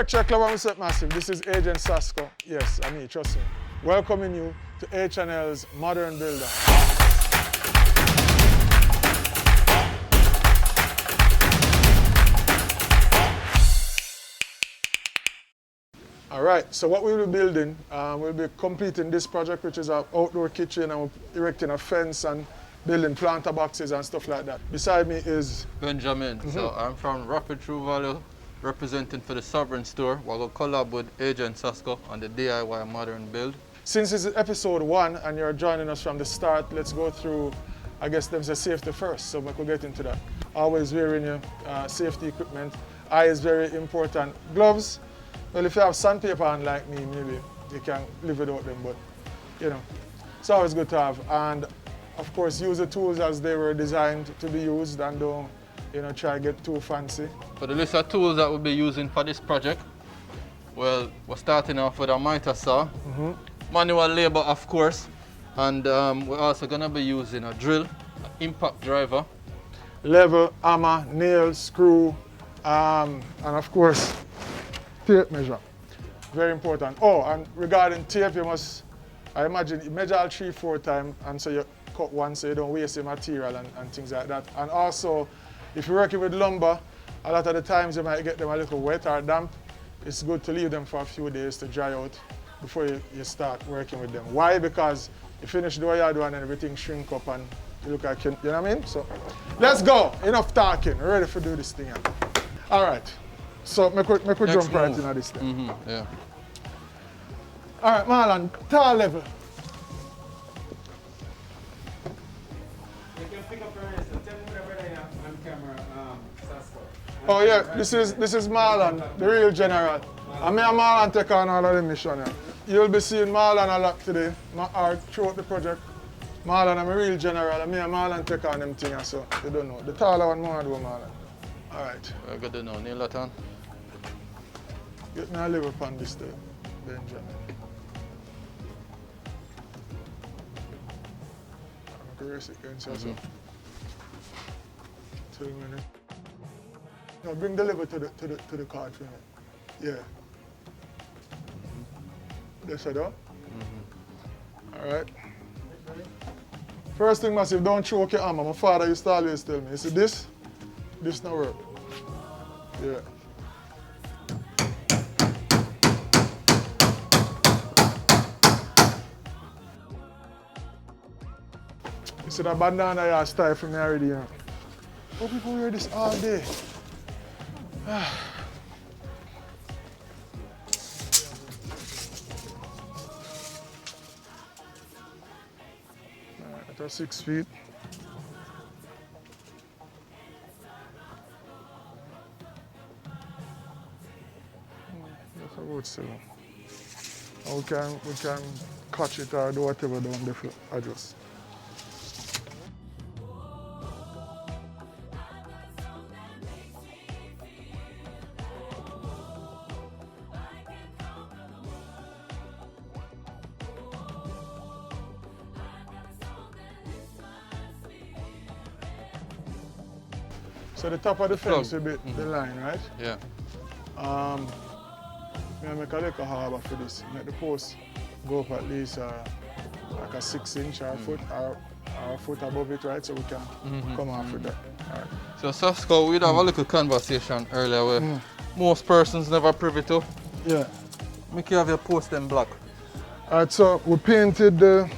Check, love and set massive. This is Agent Sasco. Yes, I mean, trust me. Welcoming you to H&L's Modern Builder. All right, so what we will be building, we'll be completing this project, which is an outdoor kitchen, and we're erecting a fence and building planter boxes and stuff like that. Beside me is Benjamin. So I'm from Rapid True Value, representing for the Sovereign Store. We're going to collab with Agent Sasco on the DIY Modern Build. Since this is episode 1 and you're joining us from the start, let's go through, I guess, there's a safety first, so we could get into that. Always wearing your safety equipment. Eye is very important. Gloves, well, if you have sandpaper on like me, maybe you can live without them, but you know, it's always good to have. And of course, use the tools as they were designed to be used, and don't, try to get too fancy. For the list of tools that we'll be using for this project, well, we're starting off with a miter saw, manual labor, of course, and we're also going to be using a drill, an impact driver, level, hammer, nail, screw, and of course, tape measure. Very important. Oh, and regarding tape, you must, I imagine, you measure all 3-4 times, and so you cut one so you don't waste the material and things like that. And also, if you're working with lumber, a lot of the times you might get them a little wet or damp. It's good to leave them for a few days to dry out before you start working with them. Why? Because you finish the way you do and then everything shrink up and you look like, you know what I mean? So let's go. Enough talking. We're ready to do this thing. All right. So make we jump right into this thing. Yeah. All right, Marlon, tall level. You can pick up your hands and tell me whatever they have on camera, Sasco. Oh yeah, this is Marlon, the real general. And me and Marlon take on all of the mission. Yeah. You'll be seeing Marlon a lot today, or throughout the project. Marlon, I'm a real general, and me and Marlon take on them things, so you don't know. The taller one more do Marlon. All right. We're good to know. Nail that on. Get me a level upon this day, Benjamin. I'm going to race it against yourself. 2 minutes. Now bring the lever to the card for me. Yeah. That's it, though? All right. First thing, massive, don't choke your arm. My father used to always tell me, you see this not work. Yeah. You see that bandana you style for me already, you know. How people wear this all day? That's 6 feet. That's about 7. We can catch it or do whatever down there for adjust. So the top of the fence will be the line, right? Yeah. I make a little harbour for this. Make the post go up at least like a 6-inch or a foot or a foot above it, right? So we can come off with that. All right. So Sasco, we'd have a little conversation earlier where most persons never privy to. Yeah. Make you have your post in black. All right, so we painted the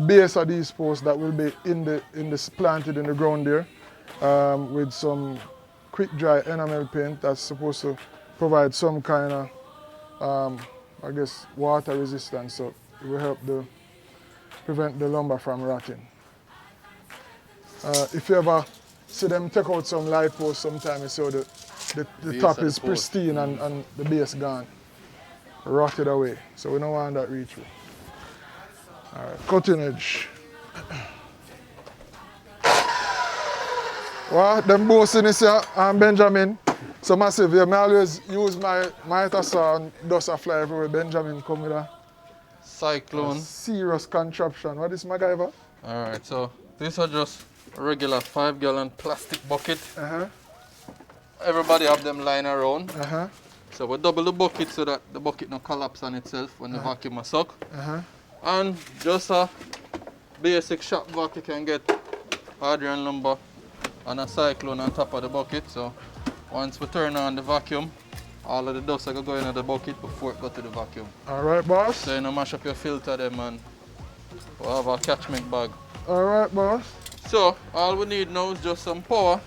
base of these posts that will be planted in the ground there. With some quick dry enamel paint that's supposed to provide some kind of, I guess, water resistance, so it will help prevent the lumber from rotting. If you ever see them take out some light posts sometime, you see the top is pristine and the base gone, rotted away, so we don't want that reach through. All right, cutting edge. Well, them boasting this here, Benjamin. So massive, yeah, I always use my miter saw and dust a fly everywhere. Benjamin come with a Cyclone. Serious contraption. What is MacGyver? Alright, so these are just a regular 5-gallon plastic bucket. Everybody have them lying around. So we double the bucket so that the bucket not collapse on itself when the vacuum a suck. And just a basic shop vac you can get Adrian lumber and a cyclone on top of the bucket. So once we turn on the vacuum, all of the dust are going to go into the bucket before it go to the vacuum. Alright, boss. So you know, mash up your filter them and we'll have a catchment bag. Alright, boss. So all we need now is just some power.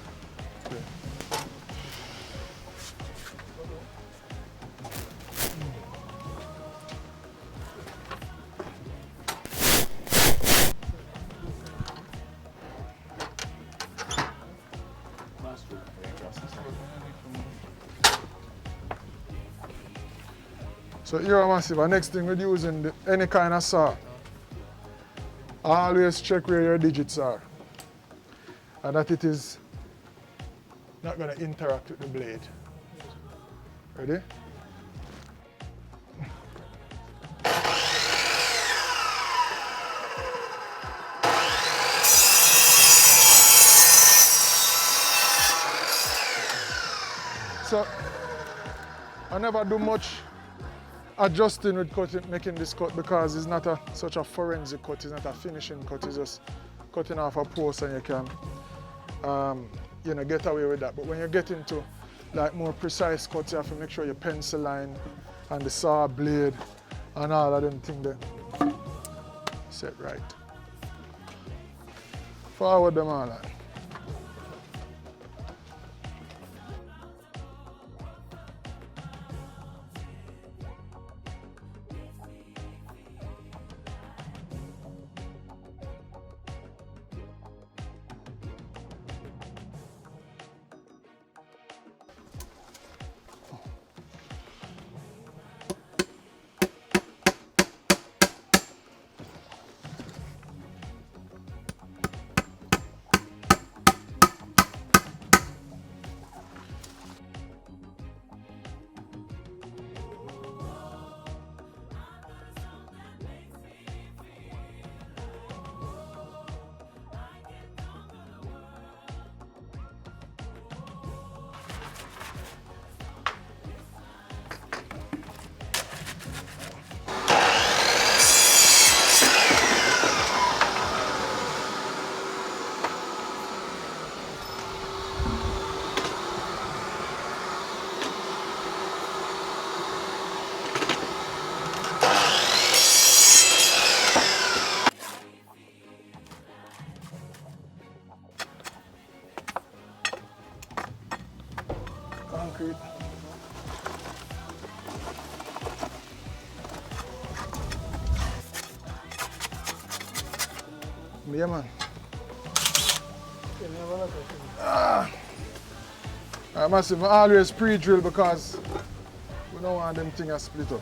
So here, massive. The next thing we're using any kind of saw. Always check where your digits are, and that it is not going to interact with the blade. Ready? So I never do much adjusting with cutting, making this cut, because it's not such a forensic cut, it's not a finishing cut, it's just cutting off a post and you can you know, get away with that. But when you get into like more precise cuts, you have to make sure your pencil line and the saw blade and all of them things there set right. Forward them all that. Concrete. Yeah, man. I must have always pre-drill because we don't want them things to split up.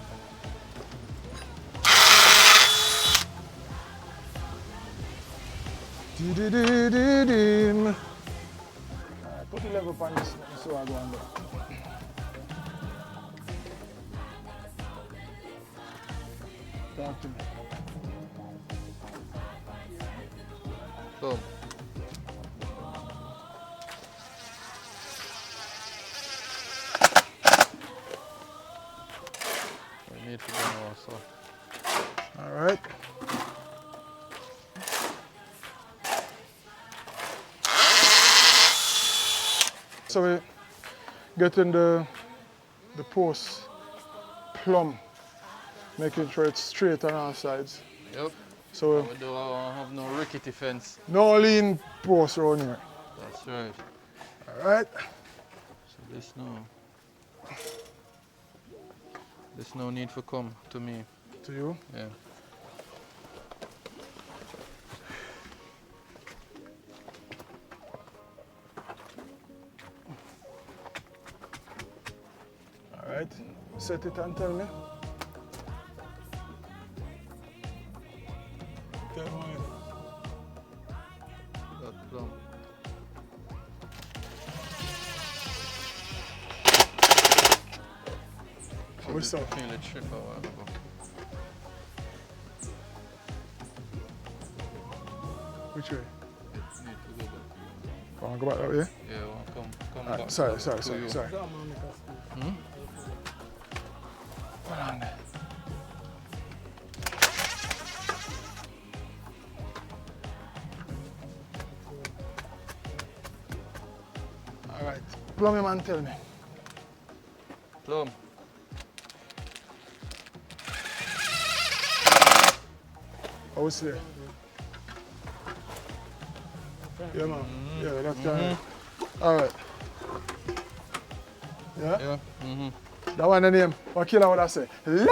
Alright, put the level on this so I go on there. Talk to me. So we need to go also. Alright. So we getting the post plumb, making sure it's straight on all sides. Yep. So We don't have no rickety fence. no lean post around here. That's right. Alright. So this no need for come to me. To you. Yeah. Alright. Set it and tell me. Tell me. That plumb. Which side? Feel it strip a while ago. Which way? Need to go back. Want to go back that way? Yeah, well, come Alright, back. sorry. to you. Sorry. Hmm? Plum him and tell me. Plum. I will say. Yeah, man. Yeah, that's kind All right. Yeah? Yeah. That one the name. What killer would I say? Lover!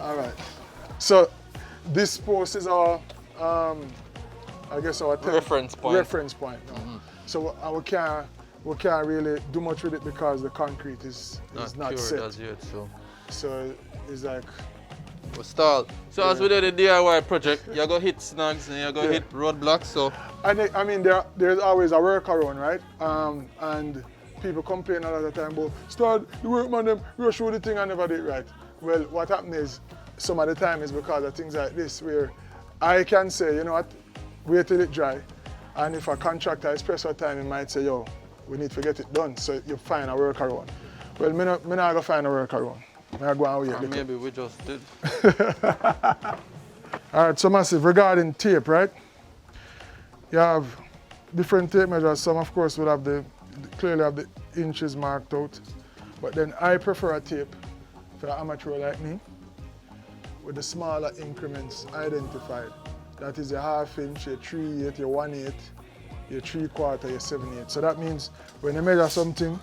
All right. So, this post is our, I guess our Reference point. Reference point. No. So we can't really do much with it because the concrete is not set. As yet, So it's like we stall. So as we did the DIY project, you go hit snags and you go hit roadblocks. So I mean there's always a workaround, right? And people complain a lot of the time about start the workman them rush through the thing and never did it right. Well, what happens is some of the time is because of things like this where I can say, you know what, wait till it dry. And if a contractor is pressed for time, he might say, yo, we need to get it done. So you find a workaround. Well, me not going to find a workaround. I go and wait. Maybe we just did. All right, so massive. Regarding tape, right? You have different tape measures. Some, of course, will have clearly have the inches marked out. But then I prefer a tape for an amateur like me with the smaller increments identified. That is your 1/2 inch, your 3/8, your 1/8, your 3/4, your 7/8. So that means when you measure something,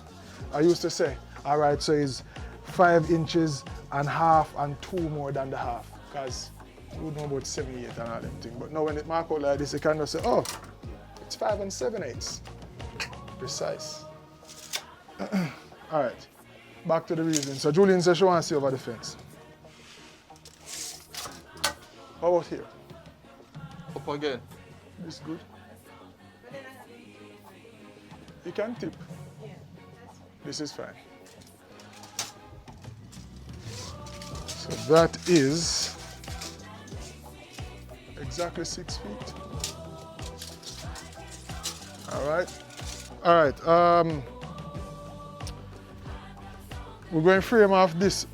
I used to say, all right, so it's 5 inches and 1/2 and 2 more than the 1/2. Because you would know about 7/8 and all them things. But now when it mark out like this, you can just say, oh, it's 5 and 7/8. Precise. All right, back to the reason. So Julian says she wants to see over the fence. How about here? Up again. This is good. You can tip. This is fine. So that is exactly 6 feet. All right. All right. We're going to frame off this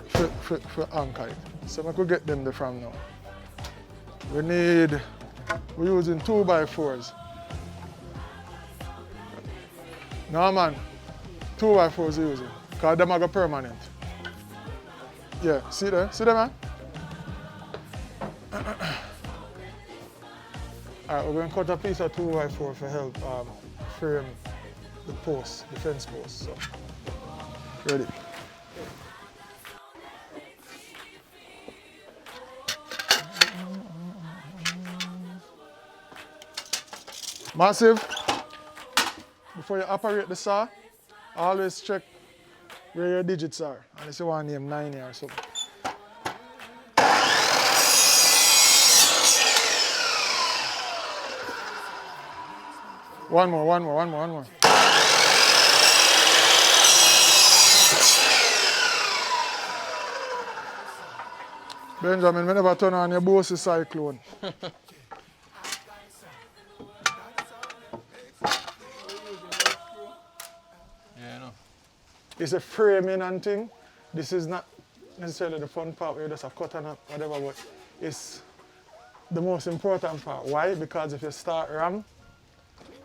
for anchor it. So I could get them there from now. We're using 2x4s. No man, 2x4s we're using. Because them are go permanent. Yeah, see there? See there, man? Alright, we're going to cut a piece of 2x4 for help frame the post, the fence post. So, ready. Massive, before you operate the saw, always check where your digits are. Unless you want to name 9 here or something. One more. Benjamin, we never turn on your bossy cyclone. It's a framing and thing. This is not necessarily the fun part where you just have cut and whatever, but it's the most important part. Why? Because if you start wrong,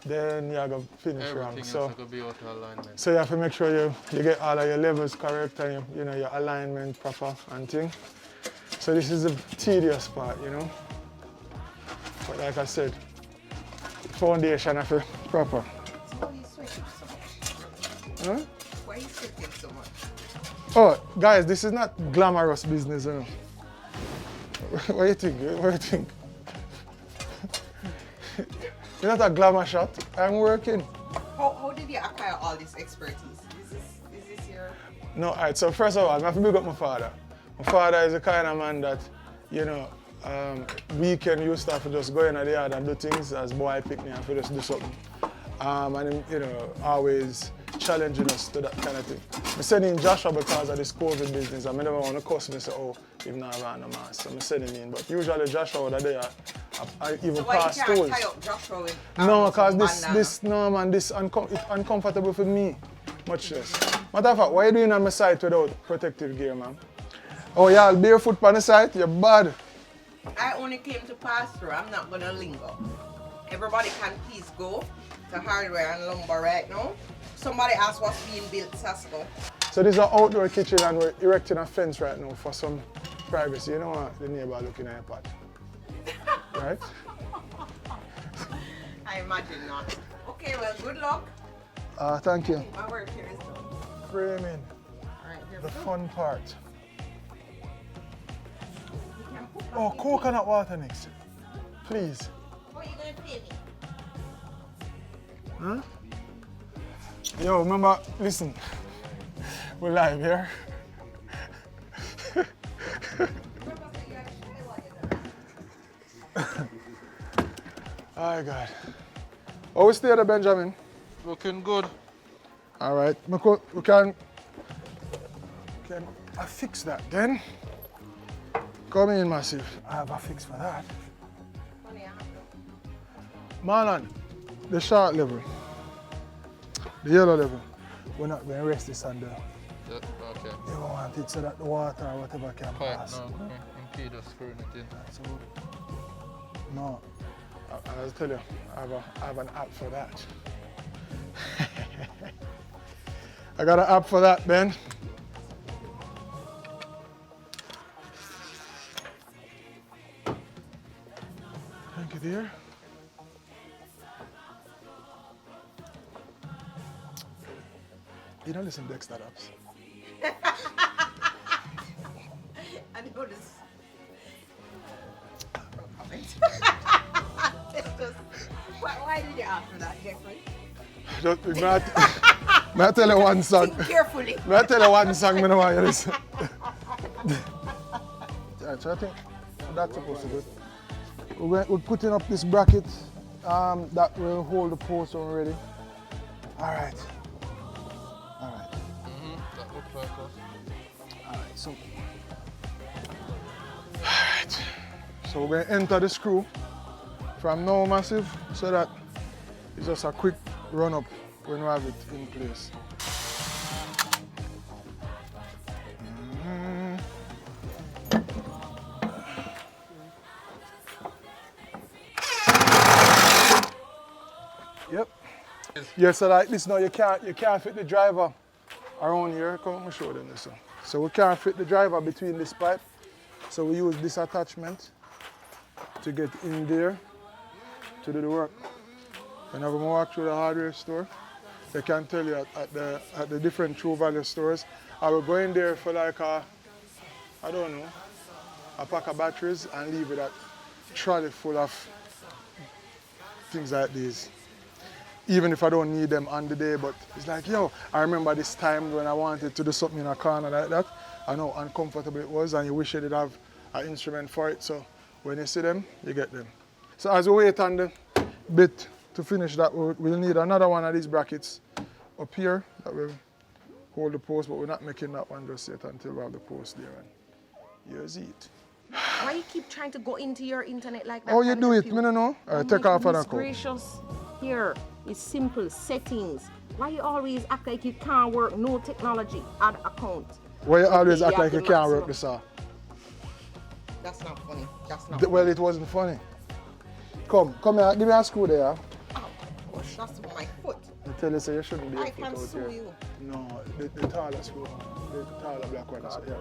then you have to finish wrong. So be out of alignment. So you have to make sure you get all of your levels correct and your alignment proper and thing. So this is the tedious part, But like I said, foundation have to proper. So why are you sweating so much? Huh? Why are you sweating so much? Oh, guys, this is not glamorous business, What do you think? It's not a glamour shot. I'm working. How did you acquire all this expertise? Is this your... No, all right, so first of all, I have to big up my father. My father is the kind of man that, weekend used to have to just go in the yard and do things as boy pick me and to just do something. And always challenging us to that kind of thing. I send in Joshua because of this COVID business. I never want to cuss me and say, oh, he's not around the mask. So I'm sending him in. But usually Joshua would there, I even so why pass you can't tools. tie up Joshua with No, because it's uncomfortable for me. Much less. Matter of fact, why are you doing on my site without protective gear, man? Oh, y'all barefoot on the site? You're bad. I only came to pass through. I'm not going to linger. Everybody can please go. to hardware and lumber right now. Somebody asked what's being built, Sasco. So this is an outdoor kitchen and we're erecting a fence right now for some privacy. You don't want the neighbor looking at your pot. Right? I imagine not. Okay, well, good luck. Thank you. My work here is done. Framing, Alright, here the we go. fun part. You can put Oh, back in. coconut water next. Please. What are you going to pay me? Huh? Yo, remember, listen, we're live here. Remember, so you have to show me what you're doing. Oh, God. Oh, we stay there, Benjamin. Looking good. All right, we can fix that then. Come in, Massive. I have a fix for that. Money I have to. Marlon, the short level, the yellow level, we're not going to rest this on the, Yeah, okay. you want it so that the water or whatever can Pipe pass. now. Impede us screwing it in. So, no, I'll tell you, I have an app for that. I got an app for that, Ben. Thank you, dear. You don't listen to Dexter apps. I noticed. No comment. It's just, why did you ask for that, Jeffrey? Just, may I tell you one song? Think carefully. May I tell you one song, I don't want you to listen. Right, so I think that's supposed to do. We're putting up this bracket that will hold the post when we're ready. All right. All right. That looks like us. All right, so. All right. So we're going to enter the screw from now, Massive, so that it's just a quick run up when we have it in place. Yep. Yeah, so like this now you can't fit the driver around here. Come let me show them this one. So we can't fit the driver between this pipe. So we use this attachment to get in there to do the work. Whenever we walk through the hardware store, they can tell you at the different True Value stores, I will go in there for like a pack of batteries and leave it at trolley full of things like these. Even if I don't need them on the day, but it's like, yo, I remember this time when I wanted to do something in a corner like that. I know how uncomfortable it was and you wish you did have an instrument for it. So when you see them, you get them. So as we wait on the bit to finish that, we'll need another one of these brackets up here that will hold the post, but we're not making that one just yet until we have the post there. And here's it. Why you keep trying to go into your internet like that? Oh, you and do help it, me no know. All Oh right, take my off on goodness a code. gracious. Here, it's simple settings. Why you always act like you can't work no technology, add account? Why you always Okay, act you like have you the can't work maximum. this out? That's not funny. That's not Well, it wasn't funny. Come here, give me a screw there. Gosh, that's my foot. I tell you, so you shouldn't be a I foot can out sue here. you. No, the taller screw, the taller black one. So, yeah.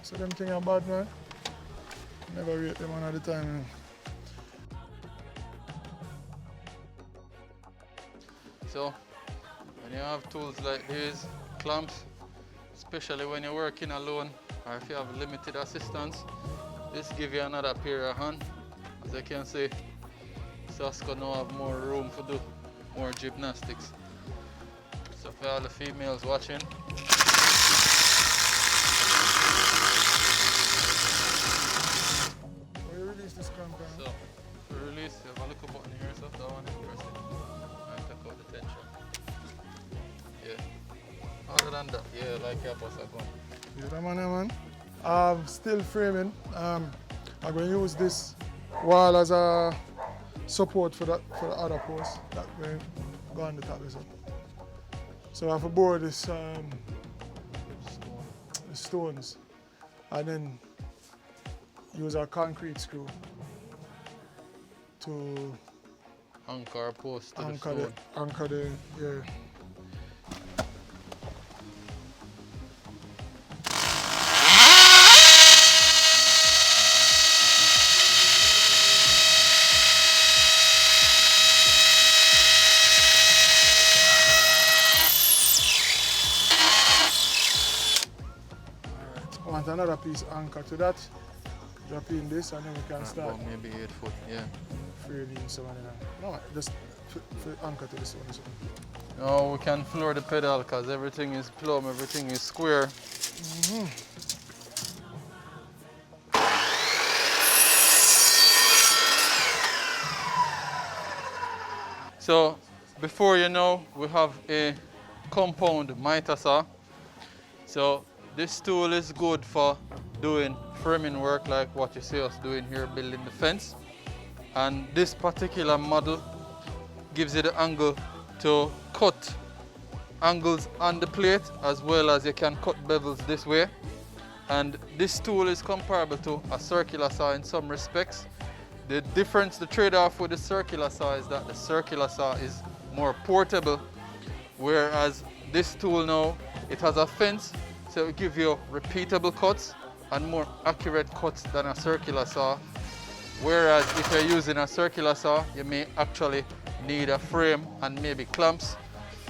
So them thing are bad, man. Never rate them one at a time. Man. So, when you have tools like these, clamps, especially when you're working alone or if you have limited assistance, this give you another pair of hands. As you can see, Sasco now have more room to do more gymnastics. So for all the females watching, Will you release this clamp? so to release, you have a little button here, so that one is press it and take out the tension. Yeah. Other than that, yeah, like your boss are going. You the man, man? Still framing. I'm going to use this wall as a support for the other post that will go on the top as well. So I have to bore this the stones and then use a concrete screw to Anchor post to the anchor stone. anchor the, yeah. Want another piece anchor to that, drop in this and then we can start About maybe 8 foot, yeah. freeing some of them. No, just anchor to this one. No, we can floor the pedal because everything is plumb, everything is square. So, before you know, we have a compound miter saw. So, this tool is good for doing framing work like what you see us doing here, building the fence. And this particular model gives you the angle to cut angles on the plate, as well as you can cut bevels this way. And this tool is comparable to a circular saw in some respects. The difference, the trade-off with the circular saw is that the circular saw is more portable, whereas this tool now, it has a fence, so it gives you repeatable cuts and more accurate cuts than a circular saw. Whereas if you're using a circular saw, you may actually need a frame and maybe clamps.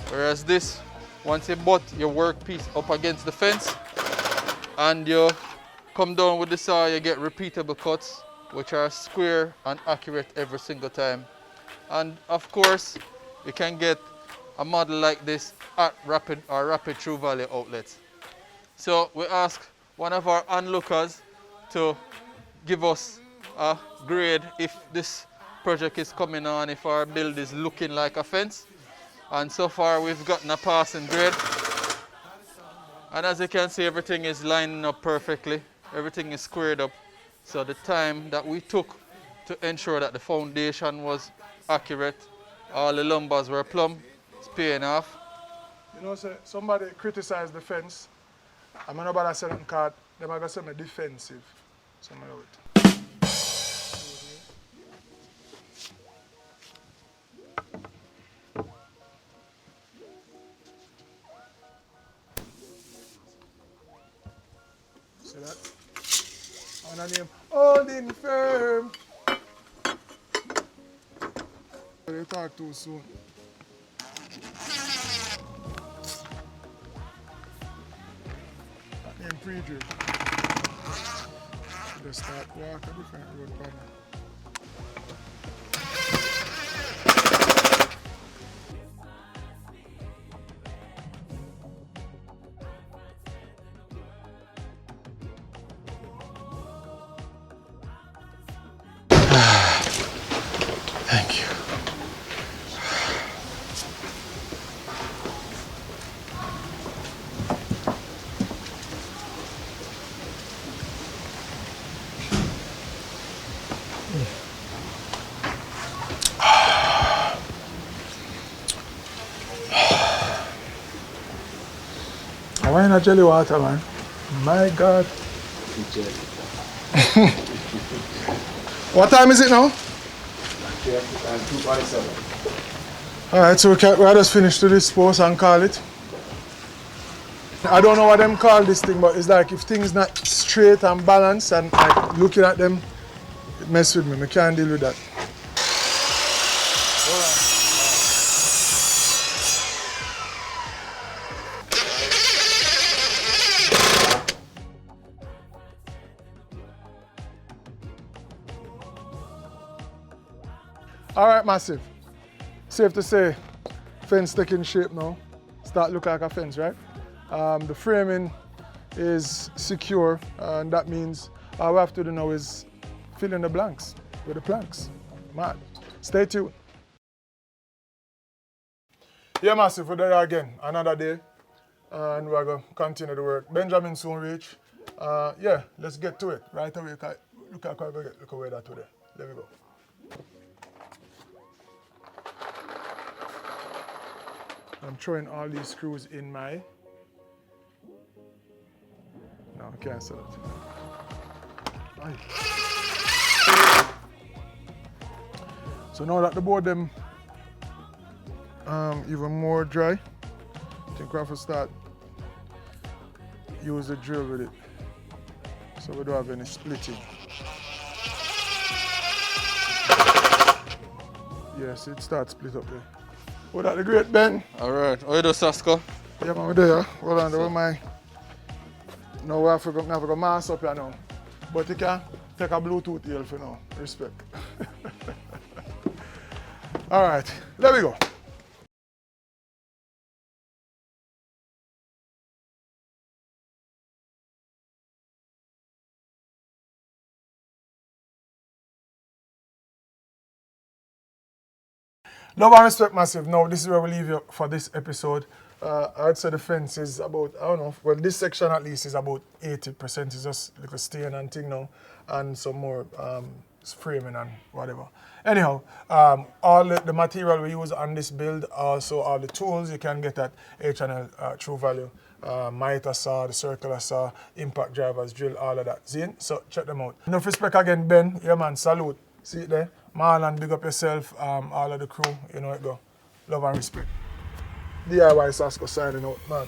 Whereas this, once you butt your workpiece up against the fence and you come down with the saw, you get repeatable cuts, which are square and accurate every single time. And of course, you can get a model like this at rapid true value outlets. So we ask one of our onlookers to give us a grade if this project is coming on, if our build is looking like a fence. And so far we've gotten a passing grade. And as you can see, everything is lining up perfectly. Everything is squared up. So the time that we took to ensure that the foundation was accurate, all the lumbers were plumb, it's paying off. You know, say somebody criticized the fence. I'm not about to say them card, they're going to say me defensive. Some of it. See that? On a name, holding firm. They talk too soon. That name pre-drip. Just start walk a different road pattern. Thank you. Why not jelly water, man? My God. What time is it now? 2:47. Alright, so we'll just finish to this post and call it. I don't know what them call this thing, but it's like if things not straight and balanced and like looking at them, it mess with me. I can't deal with that. Alright, massive. Safe to say, fence taking shape now. Start look like a fence, right? The framing is secure, and that means all we have to do now is fill in the blanks with the planks. Mad. Stay tuned. Yeah, massive, we're there again. Another day, and we're going to continue the work. Benjamin soon reach. Yeah, let's get to it right away. Look away that today. There we go. I'm throwing all these screws in my. No, I can't sell it. Aye. So now that the board them even more dry, I think we have to start use the drill with it. So we don't have any splitting. Yes, it starts split up there. Oh, that the great Ben. Alright, how you do, Sasco? Yeah, man, we're there. Hold on, there my. No, we have to go mass up here now. But you can take a Bluetooth ear for now. Respect. All right, there we go. Love and respect massive. Now, this is where we leave you for this episode. I'd say the fence is about, I don't know, well, this section at least is about 80%. It's just like a stain and thing now, and some more framing and whatever. Anyhow, all the material we use on this build, also all the tools you can get at H&L True Value. Miter saw, the circular saw, impact drivers, drill, all of that. See? So check them out. Enough respect again, Ben. Yeah, man, salute. See it there? Marlon, big up yourself, all of the crew, you know it go. Love and respect. DIY Sasco signing out, man.